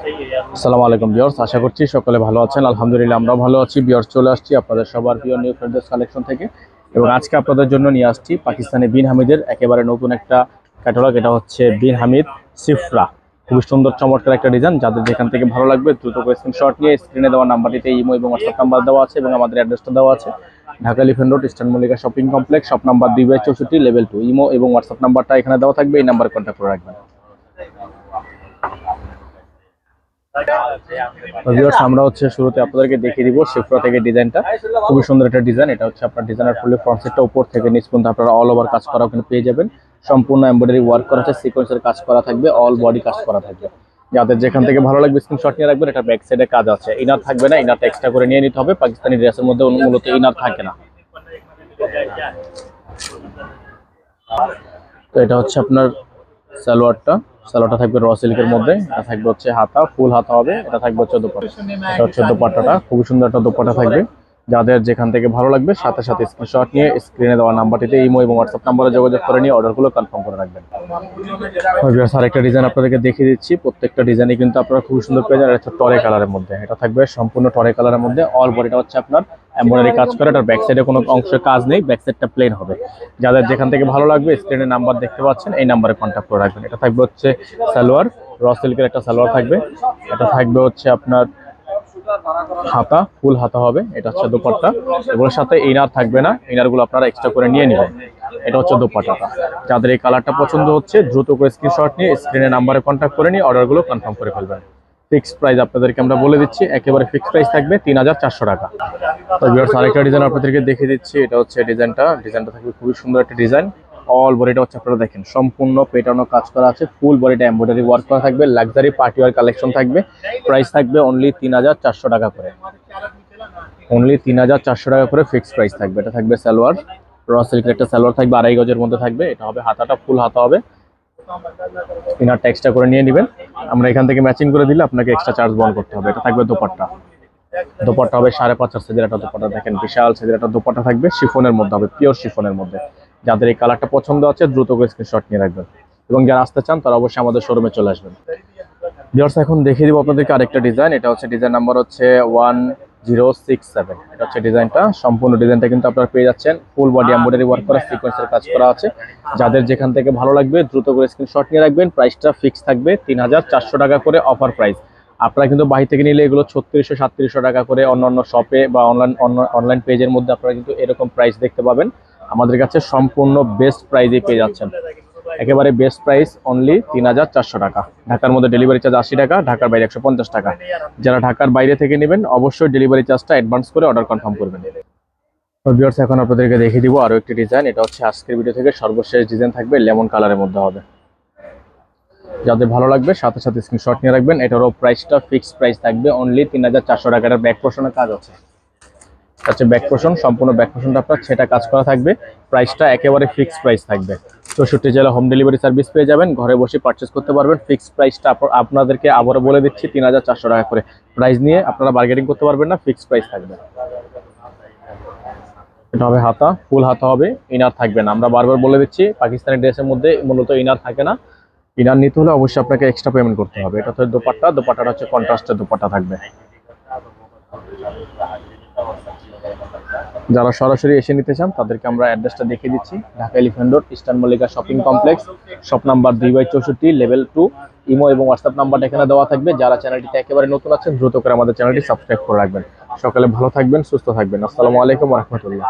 আসসালামু আলাইকুম ভিউয়ার্স, আশা করছি সকলে ভালো আছেন। আলহামদুলিল্লাহ আমরাও ভালো আছি। ভিউয়ার্স, চলে আসছি আপনাদের সবার প্রিয় নিউ ফেরদৌস কালেকশন থেকে এবং আজকে আপনাদের জন্য নিয়ে আসছি পাকিস্তানি বিন হামিদের একেবারে নতুন একটা ক্যাটালগ। এটা হচ্ছে বিন হামিদ সিফরা। খুবই সুন্দর চমৎকার একটা ডিজাইন। যাদের যেখান থেকে ভালো লাগবে দ্রুত করে স্ক্রিনশট নিয়ে স্ক্রিনে দেওয়া নাম্বারটিতে ইমো এবং হোয়াটসঅ্যাপ নাম্বার দেওয়া আছে এবং আমাদের অ্যাড্রেসটা দেওয়া আছে Dhaka elephant road, eastern Mallika shopping complex, shop number 2/64, level 2। Imo এবং হোয়াটসঅ্যাপ নাম্বারটা এখানে দেওয়া থাকবে, এই নাম্বারে কন্ট্যাক্ট করে রাখবেন। ভিউয়ার্স, আমরা হচ্ছে শুরুতে আপনাদেরকে দেখিয়ে দিব সিফরা থেকে ডিজাইনটা। খুবই সুন্দর একটা ডিজাইন। এটা হচ্ছে আপনার ডিজাইনার ফুলি ফ্রন্ট সেটটা উপর থেকে নিচ পর্যন্ত আপনারা অল ওভার কাজ করা কিন্তু পেয়ে যাবেন। সম্পূর্ণ এমব্রয়ডারি ওয়ার্ক করা আছে, সিকোয়েন্সের কাজ করা থাকবে, অল বডি কাজ করা থাকবে। যাদের যেখান থেকে ভালো লাগবে স্ক্রিনশট নিয়ে রাখবেন। এটা ব্যাক সাইডে কাজ আছে, ইনার থাকবে না, ইনারটা এক্সট্রা করে নিয়ে নিতে হবে। পাকিস্তানি ড্রেসের মধ্যে মূলত ইনার থাকে না। তো এটা হচ্ছে আপনার সালোয়ারটা থাকবে র সিল্কের মধ্যে। এটা থাকবে হচ্ছে হাতা, ফুল হাতা হবে। এটা থাকবে হচ্ছে দোপাট্টা। এটা হচ্ছে দোপাট্টাটা, খুবই সুন্দর একটা দোপাট্টা থাকবে। যাদের যেখান থেকে ভালো লাগবে সাথে সাথে স্ক্রিনশট নিয়ে স্ক্রিনে দেওয়া নাম্বারটিতে ইমো এবং হোয়াটসঅ্যাপ নাম্বারে যোগাযোগ করে নিয়ে অর্ডারগুলো কনফার্ম করে রাখবেন। আরেকটা ডিজাইন আপনাদেরকে দেখিয়ে দিচ্ছি। প্রত্যেকটা ডিজাইনই কিন্তু আপনারা খুব সুন্দর পেয়ে যাবেন। এটা টরে কালারের মধ্যে, এটা থাকবে সম্পূর্ণ টরে কালারের মধ্যে। অল বডিটা হচ্ছে আপনার এমব্রয়ডারি কাজ করে। এটার ব্যাক সাইডে কোনো অংশে কাজ নেই, ব্যাক সাইডটা প্লেন হবে। যাদের যেখান থেকে ভালো লাগবে স্ক্রিনে নাম্বার দেখতে পাচ্ছেন, এই নাম্বারে কন্ট্যাক্ট করে রাখবেন। এটা থাকবে হচ্ছে সালোয়ার, র সিল্কের একটা সালোয়ার থাকবে। এটা থাকবে হচ্ছে আপনার হাতা, ফুল হাতা হবে। এটা হচ্ছে দোপাট্টা। এগুলোর সাথে ইনার থাকবে না, ইনারগুলো আপনারা এক্সট্রা করে নিয়ে নেবেন। এটা হচ্ছে দোপাট্টাটা। যাদের এই কালারটা পছন্দ হচ্ছে দ্রুত করে স্ক্রিনশট নিয়ে স্ক্রিনে নাম্বারে কন্ট্যাক্ট করে নিয়ে অর্ডারগুলো কনফার্ম করে ফেলবেন। ফিক্সড প্রাইস আপনাদেরকে আমরা বলে দিচ্ছি, একেবারে ফিক্সড প্রাইস থাকবে 3400 টাকা। তো ভিউয়ার্স, আরেকটা ডিজাইন আপনাদেরকে দেখিয়ে দিচ্ছি। এটা হচ্ছে ডিজাইনটা থাকবে খুবই সুন্দর একটা ডিজাইন। অল বডিটা হচ্ছে আপনারা দেখেন সম্পূর্ণ পেটানো কাজ করা আছে, ফুল বডিটা এমব্রয়ডারি ওয়ার্ক করা থাকবে, লাক্সারি পার্টি ওয়্যার কালেকশন থাকবে। প্রাইস থাকবে অনলি 3400 টাকা করে। অনলি 3400 টাকা করে ফিক্সড প্রাইস থাকবে। এটা থাকবে সালোয়ার, র সিল্কের একটা সালোয়ার থাকবে, 2.5 গজের মধ্যে থাকবে। এটা হবে হাতাটা, ফুল হাতা হবে। ইনারটা এক্সট্রা করে নিয়ে নেবেন। আমরা এখান থেকে ম্যাচিং করে দিলে আপনাকে এক্সট্রা চার্জ বহন করতে হবে। এটা থাকবে দোপাট্টা হবে 5.5 সাইজের একটা দোপাট্টা। দেখেন বিশাল সাইজের একটা দোপাট্টা থাকবে, শিফনের মধ্যে হবে, পিওর শিফনের মধ্যে। যাদের এই কালারটা পছন্দ আছে দ্রুত করে স্ক্রিনশট নিয়ে রাখবেন এবং যারা আসতে চান তারা অবশ্যই আমাদের শোরুমে চলে আসবেন। ভিউয়ার্স, এখন দেখিয়ে দিব আপনাদেরকে আরেকটা ডিজাইন। এটা হচ্ছে ডিজাইন নাম্বার হচ্ছে 1067। এটা হচ্ছে ডিজাইনটা। সম্পূর্ণ ডিজাইনটা কিন্তু আপনারা পেয়ে যাচ্ছেন ফুল বডি এমব্রয়ডারি ওয়ার্ক করা, সিকোয়েন্সের কাজ করা আছে। যাদের যেখান থেকে ভালো লাগবে দ্রুত করে স্ক্রিনশট নিয়ে রাখবেন। প্রাইসটা ফিক্স থাকবে 3400 টাকা করে, অফার প্রাইস। আপনারা কিন্তু বাহির থেকে নিলে এগুলো 3600-3700 টাকা করে অন্যান্য শপে বা অনলাইন পেজের মধ্যে আপনারা কিন্তু এরকম প্রাইস দেখতে পাবেন। আমাদের কাছে সম্পূর্ণ বেস্ট প্রাইসে পেয়ে যাচ্ছেন, একেবারে বেস্ট প্রাইস অনলি 3400 টাকা। ঢাকার মধ্যে ডেলিভারি চার্জ 80 টাকা, ঢাকার বাইরে 150 টাকা। যারা ঢাকার বাইরে থেকে নেবেন অবশ্যই ডেলিভারি চার্জটা অ্যাডভান্স করে অর্ডার কনফার্ম করবেন। ভিউয়ার্স, এখন আপনাদেরকে দেখিয়ে দিব আরো একটি ডিজাইন। এটা হচ্ছে আজকের ভিডিও থেকে সর্বশেষ ডিজাইন থাকবে, লেমন কালারের মধ্যে হবে। যাদের ভালো লাগবে সাথে সাথে স্ক্রিনশট নিয়ে রাখবেন। এটারও প্রাইসটা ফিক্সড প্রাইস থাকবে অনলি 3400 টাকা। এটার ব্যাক পোর্শনের কাজ আছে, আচ্ছা ব্যাক পোর্শন, সম্পূর্ণ ব্যাক পোর্শনটা আপনার সেটা কাজ করা থাকবে। প্রাইসটা একেবারে ফিক্সড প্রাইস থাকবে। 64 জেলা হোম ডেলিভারি সার্ভিস পেয়ে যাবেন, ঘরে বসে পারচেস করতে পারবেন। ফিক্সড প্রাইসটা আপনাদেরকে আবারও বলে দিচ্ছি 3400 টাকা করে। প্রাইস নিয়ে আপনারা বার্গেনিং করতে পারবেন না, ফিক্সড প্রাইস থাকবে। এটা হবে হাতা, ফুল হাতা হবে, ইনার থাকবে না। আমরা বারবার বলে দিচ্ছি পাকিস্তানি ড্রেসের মধ্যে মূলত ইনার থাকে না। ইনার নিতে হলে অবশ্যই আপনাকে এক্সট্রা পেমেন্ট করতে হবে। এটা হচ্ছে দোপাট্টাটা হচ্ছে কন্ট্রাস্টের দোপাট্টা থাকবে। যারা সরাসরি এসে নিতে চান তাদেরকে আমরা অ্যাড্রেসটা দেখিয়ে দিচ্ছি, Dhaka elephant road, eastern Mallika shopping complex, shop number 2/64, level 2। Imo এবং হোয়াটসঅ্যাপ নাম্বারটা এখানে দেওয়া থাকবে। যারা চ্যানেলটিতে একেবারে নতুন আছেন দ্রুত করে আমাদের চ্যানেলটি সাবস্ক্রাইব করে রাখবেন। সকালে ভালো থাকবেন, সুস্থ থাকবেন। আসসালামু আলাইকুম ওয়া রাহমাতুল্লাহ।